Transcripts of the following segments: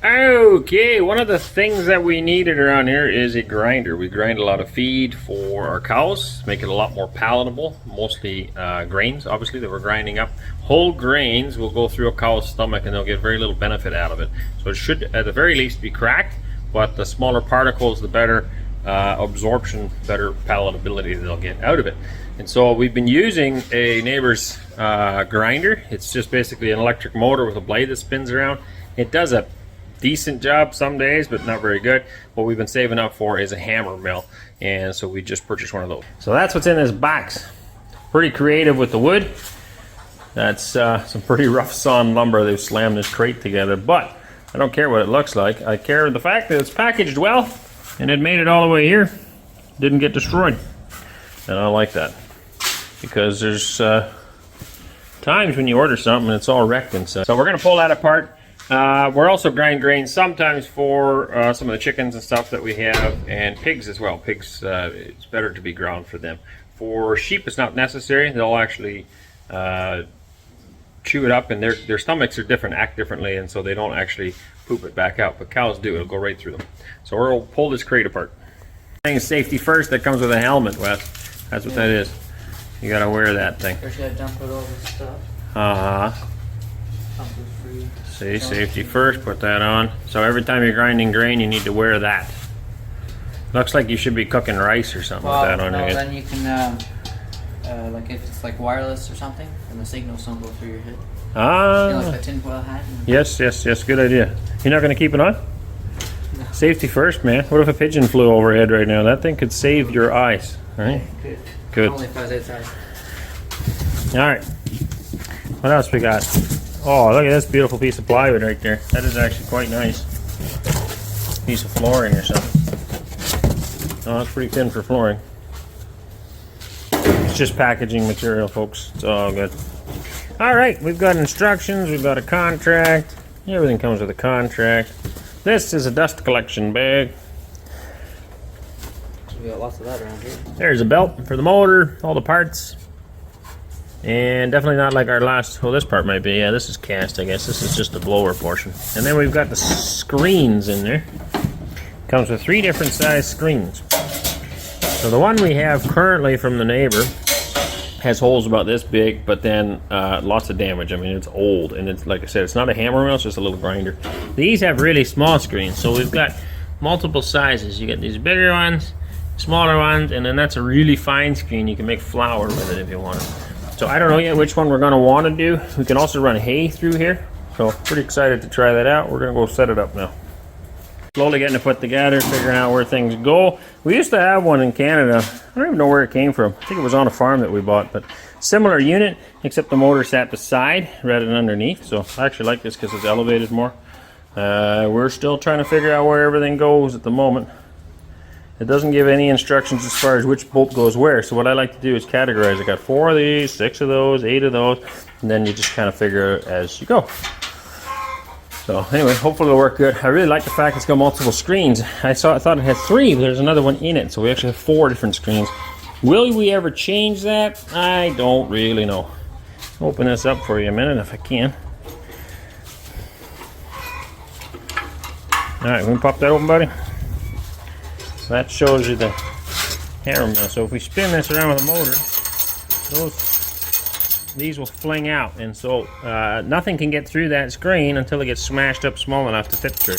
Okay, one of the things that we needed around here is a grinder. We grind a lot of feed for our cows, make it a lot more palatable, mostly grains, obviously, that we're grinding up. Whole grains will go through a cow's stomach and they'll get very little benefit out of it. So it should, at the very least, be cracked, but the smaller particles, the better absorption, better palatability they'll get out of it. And so we've been using a neighbor's grinder. It's just basically an electric motor with a blade that spins around. It does a decent job some days, but not very good. What we've been saving up for is a hammer mill, and so we just purchased one of those. So that's what's in this box. Pretty creative with the wood. That's some pretty rough sawn lumber. They've slammed this crate together, but I don't care what it looks like. I care the fact that it's packaged well and it made it all the way here. Didn't get destroyed, and I like that, because there's times when you order something and it's all wrecked inside. So we're gonna pull that apart. We're also grind grains sometimes for some of the chickens and stuff that we have, and pigs as well. Pigs, it's better to be ground for them. For sheep, it's not necessary. They'll actually chew it up, and their stomachs are different, act differently, and so they don't actually poop it back out. But cows do. It'll go right through them. So we'll pull this crate apart. Thing is safety first. That comes with a helmet, Wes. That's what that is. You gotta wear that thing. First you gotta dump it all this stuff. See, safety first, put that on. So every time you're grinding grain, you need to wear that. Looks like you should be cooking rice or something with that on your head. Then you can, like if it's like wireless or something, and the signals don't go through your head. Like the tinfoil hat. Yes, good idea. You're not going to keep it on? No. Safety first, man. What if a pigeon flew overhead right now? That thing could save your eyes. All right? Yeah, good. Only if I was outside. All right. What else we got? Oh, look at this beautiful piece of plywood right there. That is actually quite nice. Piece of flooring or something. Oh, that's pretty thin for flooring. It's just packaging material, folks. It's all good. All right, we've got instructions. We've got a contract. Everything comes with a contract. This is a dust collection bag. We got lots of that around here. There's a belt for the motor, all the parts. And definitely not like our last, well, this part might be, yeah, this is cast, I guess. This is just the blower portion. And then we've got the screens in there. Comes with 3 different size screens. So the one we have currently from the neighbor has holes about this big, but then lots of damage. I mean, it's old, and it's, like I said, it's not a hammer mill, it's just a little grinder. These have really small screens, so we've got multiple sizes. You get these bigger ones, smaller ones, and then that's a really fine screen. You can make flour with it if you want it. So I don't know yet which one we're going to want to do. We can also run hay through here. So pretty excited to try that out. We're going to go set it up now. Slowly getting it put together, figuring out where things go. We used to have one in Canada. I don't even know where it came from. I think it was on a farm that we bought, but similar unit, except the motor sat beside rather than underneath. So I actually like this because it's elevated more. We're still trying to figure out where everything goes at the moment. It doesn't give any instructions as far as which bolt goes where. So what I like to do is categorize. I got 4 of these, 6 of those, 8 of those, and then you just kind of figure it as you go. So anyway, hopefully it'll work good. I really like the fact it's got multiple screens. I thought it had 3, but there's another one in it. So we actually have 4 different screens. Will we ever change that? I don't really know. Open this up for you a minute if I can. All right, we can pop that open, buddy. So that shows you the hammer mill. So if we spin this around with a motor, these will fling out, and so nothing can get through that screen until it gets smashed up small enough to fit through.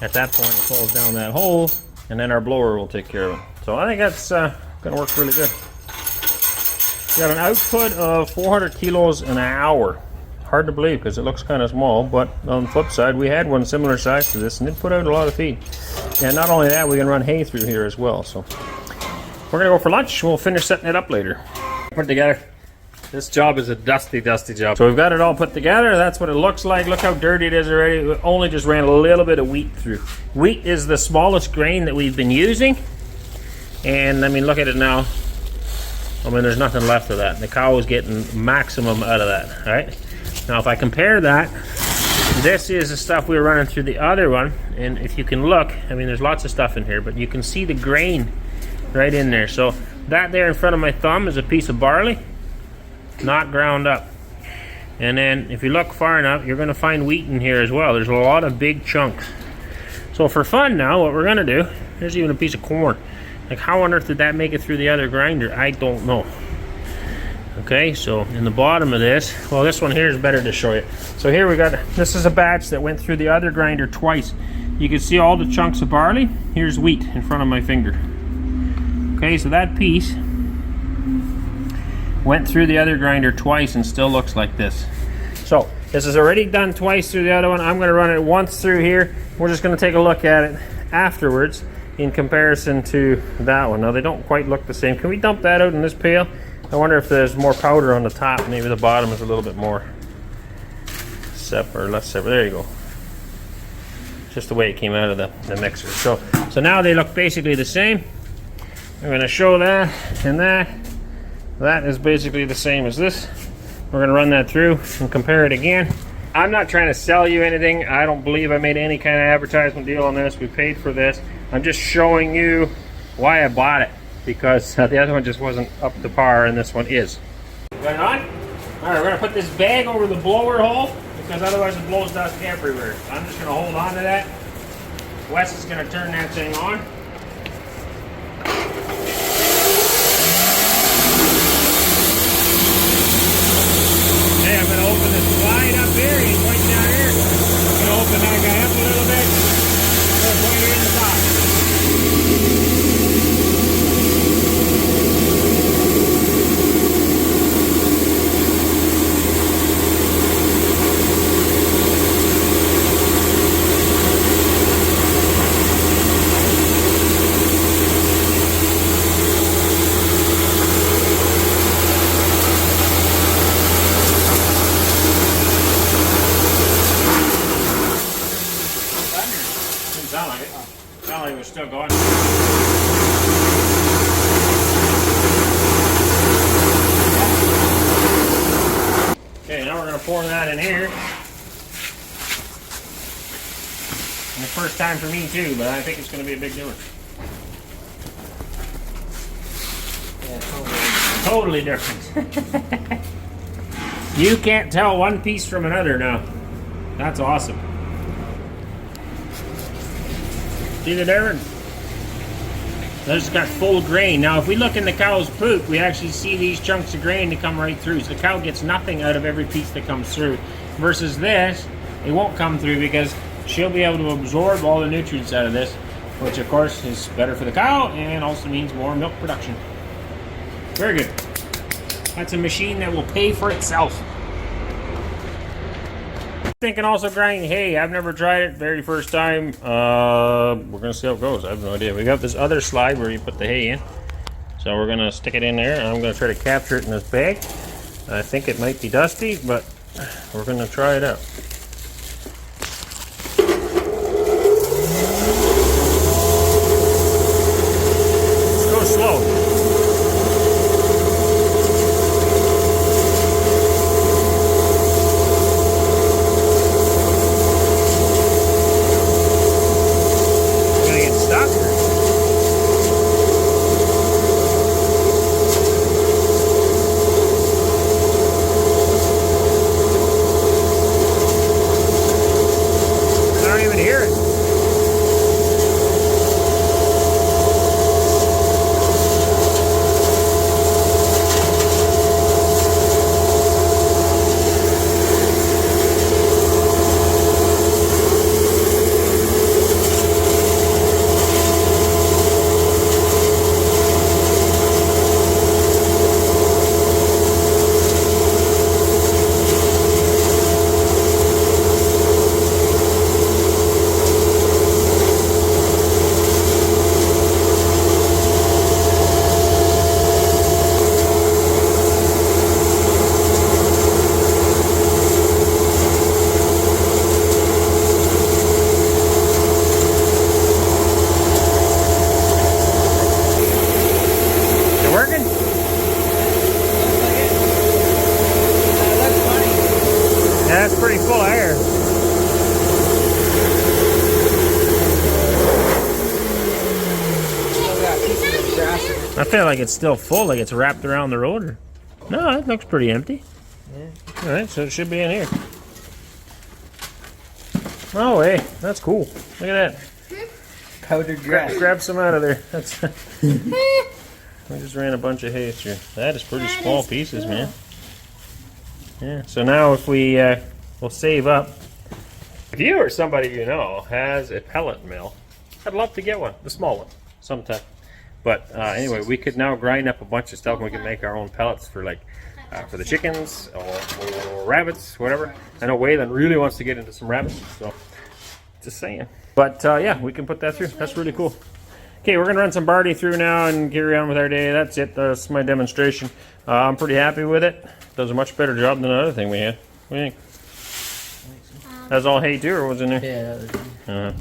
At that point, it falls down that hole, and then our blower will take care of it. So I think that's going to work really good. We got an output of 400 kilos an hour. Hard to believe because it looks kind of small, but on the flip side, we had one similar size to this, and it put out a lot of feed. And not only that, we can run hay through here as well. So we're gonna go for lunch. We'll finish setting it up later. Put it together. This job is a dusty job. So we've got it all put together. That's what it looks like. Look how dirty it is already. We only just ran a little bit of wheat through. Wheat is the smallest grain that we've been using. And I mean, look at it now. I mean, there's nothing left of that. The cow is getting maximum out of that, all right? Now, if I compare that, this is the stuff we were running through the other one, and if you can look, I mean, there's lots of stuff in here, but you can see the grain right in there. So that there in front of my thumb is a piece of barley, not ground up. And then if you look far enough, you're going to find wheat in here as well. There's a lot of big chunks. So for fun now, what we're going to do, there's even a piece of corn. Like, how on earth did that make it through the other grinder? I don't know. Okay, so in the bottom of this, well, this one here is better to show you. So here we got, this is a batch that went through the other grinder twice. You can see all the chunks of barley. Here's wheat in front of my finger. Okay, so that piece went through the other grinder twice and still looks like this. So this is already done twice through the other one. I'm going to run it once through here. We're just going to take a look at it afterwards in comparison to that one. Now they don't quite look the same. Can we dump that out in this pail? I wonder if there's more powder on the top. Maybe the bottom is a little bit more separate or less separate. There you go. Just the way it came out of the mixer. So now they look basically the same. I'm going to show that and that. That is basically the same as this. We're going to run that through and compare it again. I'm not trying to sell you anything. I don't believe I made any kind of advertisement deal on this. We paid for this. I'm just showing you why I bought it, because the other one just wasn't up to par and this one is. Got it on? All right, we're going to put this bag over the blower hole because otherwise it blows dust everywhere. So I'm just going to hold on to that. Wes is going to turn that thing on. Okay, I'm going to open this slide up here. He's right down here. I'm going to open that guy up a little bit. Put it right here in the top. Still going. Okay, now we're going to pour that in here. And the first time for me too, but I think it's going to be a big difference. Yeah, totally different. You can't tell one piece from another now. That's awesome. See the difference? This has got full grain. Now if we look in the cow's poop, we actually see these chunks of grain that come right through. So the cow gets nothing out of every piece that comes through. Versus this, it won't come through because she'll be able to absorb all the nutrients out of this, which of course is better for the cow and also means more milk production. Very good. That's a machine that will pay for itself. Thinking also grind hay. I've never tried it. Very first time. We're gonna see how it goes. I have no idea. We got this other slide where you put the hay in, so we're gonna stick it in there and I'm gonna try to capture it in this bag. I think it might be dusty, but we're gonna try it out. Let's go slow. drastic. I feel like it's still full, like it's wrapped around the rotor. No, it looks pretty empty. Yeah. All right, so it should be in here. Oh, hey, that's cool. Look at that. Powdered grass. Grab some out of there. That's. We just ran a bunch of hay through. That is pretty small pieces, cool. man. Yeah. So now, if we will save up, if you or somebody you know has a pellet mill, I'd love to get one, the small one, sometime. But anyway, we could now grind up a bunch of stuff, and we can make our own pellets for like for the chickens or rabbits, whatever. I know Waylon really wants to get into some rabbits, so just saying. But yeah, we can put that through. That's really cool. Okay, we're gonna run some Barty through now and carry on with our day. That's it. That's my demonstration. I'm pretty happy with it. Does a much better job than the other thing we had. What do you think? That's all hay too, or was in there? Yeah, that was Uh-huh.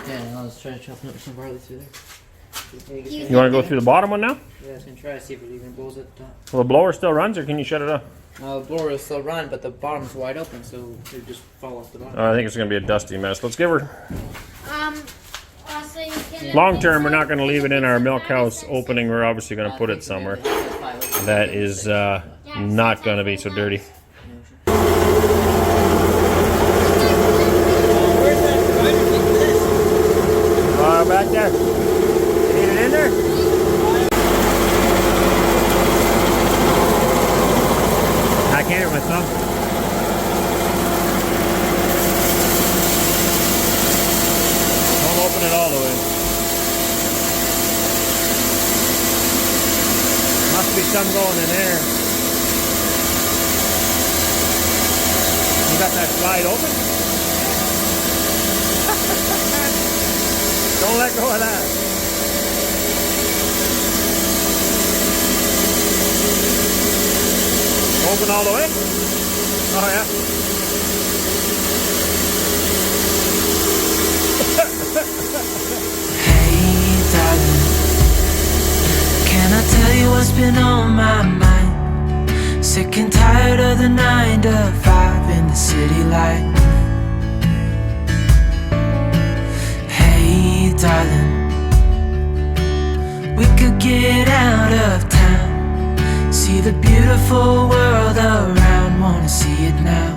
yeah, and I was trying to chop up some barley through there. You want to go through the bottom one now? Yeah, I was gonna try to see if it even blows at the top. Well, the blower still runs, or can you shut it off? The blower will still run, but the bottom's wide open, so it would just fall off the bottom. I think it's going to be a dusty mess. Let's give her. Also, you can Long term, we're not going to leave it in our milk house opening. We're obviously going to put it somewhere that is not going to be so dirty. Back there. Need it in there? I can't with my thumb. Don't open it all the way. Must be some going in there. You got that slide open? Don't let go of that. Open all the way? Oh yeah. Hey darling, can I tell you what's been on my mind? Sick and tired of the 9 to 5 in the city life. Hey darling, we could get out of town, see the beautiful world around, wanna see it now.